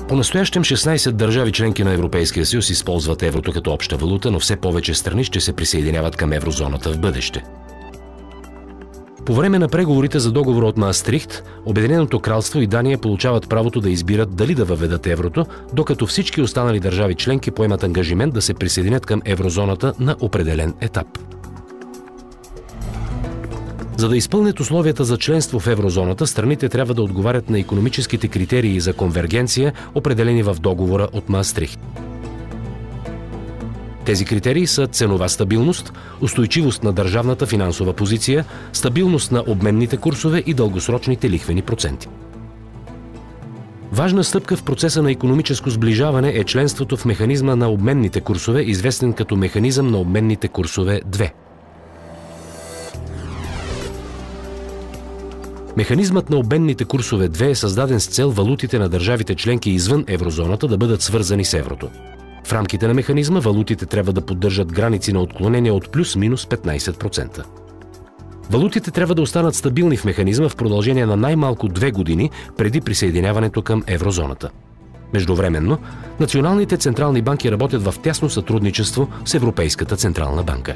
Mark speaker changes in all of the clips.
Speaker 1: По-настоящем 16 държави членки на Европейския съюз използват еврото като обща валута, но все повече страни ще се присъединяват към еврозоната в бъдеще. По време на преговорите за договора от Маастрихт, Обединеното кралство и Дания получават правото да избират дали да въведат еврото, докато всички останали държави членки поемат ангажимент да се присъединят към еврозоната на определен етап. За да изпълнят условията за членство в еврозоната, страните трябва да отговарят на икономическите критерии за конвергенция, определени в договора от Маастрихт. Тези критерии са ценова стабилност, устойчивост на държавната финансова позиция, стабилност на обменните курсове и дългосрочните лихвени проценти. Важна стъпка в процеса на икономическо сближаване е членството в механизма на обменните курсове, известен като механизъм на обменните курсове 2. Механизмът на обменните курсове 2 е създаден с цел валутите на държавите членки извън еврозоната да бъдат свързани с еврото. В рамките на механизма валутите трябва да поддържат граници на отклонение от плюс-минус 15%. Валутите трябва да останат стабилни в механизма в продължение на най-малко 2 години преди присъединяването към еврозоната. Междувременно, националните централни банки работят в тясно сътрудничество с Европейската централна банка.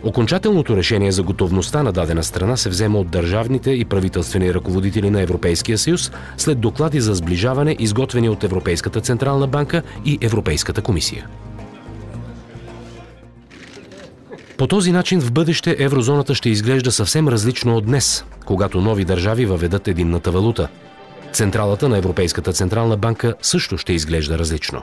Speaker 1: Окончателното решение за готовността на дадена страна се взема от държавните и правителствени ръководители на Европейския съюз след доклади за сближаване, изготвени от Европейската централна банка и Европейската комисия. По този начин в бъдеще еврозоната ще изглежда съвсем различно от днес, когато нови държави въведат единната валута. Централата на Европейската централна банка също ще изглежда различно.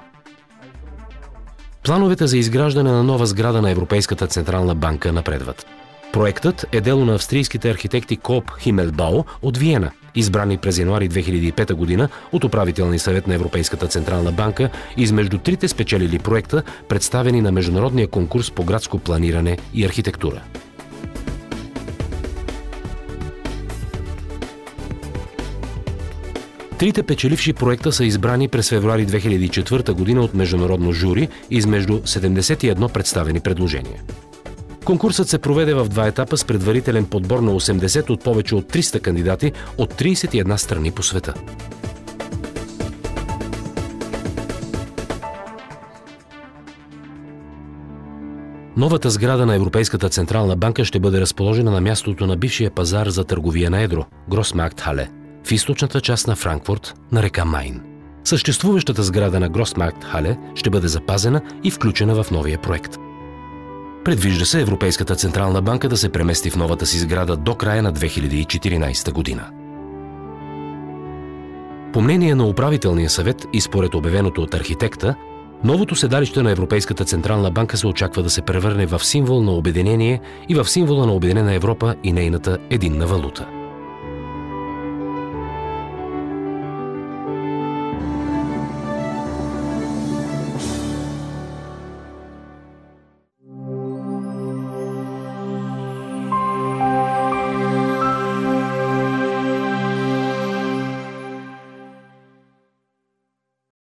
Speaker 1: Плановете за изграждане на нова сграда на Европейската централна банка напредват. Проектът е дело на австрийските архитекти Коop Himmelbau от Виена, избрани през януари 2005 година от управителния съвет на Европейската централна банка измежду трите спечелили проекта, представени на международния конкурс по градско планиране и архитектура. Трите печеливши проекта са избрани през февруари 2004 година от международно жури измежду 71 представени предложения. Конкурсът се проведе в 2 етапа с предварителен подбор на 80 от повече от 300 кандидати от 31 страни по света. Новата сграда на Европейската централна банка ще бъде разположена на мястото на бившия пазар за търговия на едро – Grossmarkthalle, в източната част на Франкфурт на река Майн. Съществуващата сграда на Grossmarkthalle ще бъде запазена и включена в новия проект. Предвижда се Европейската централна банка да се премести в новата си сграда до края на 2014 година. По мнение на управителния съвет и според обявеното от архитекта, новото седалище на Европейската централна банка се очаква да се превърне в символ на обединение и в символа на обединена Европа и нейната единна валута.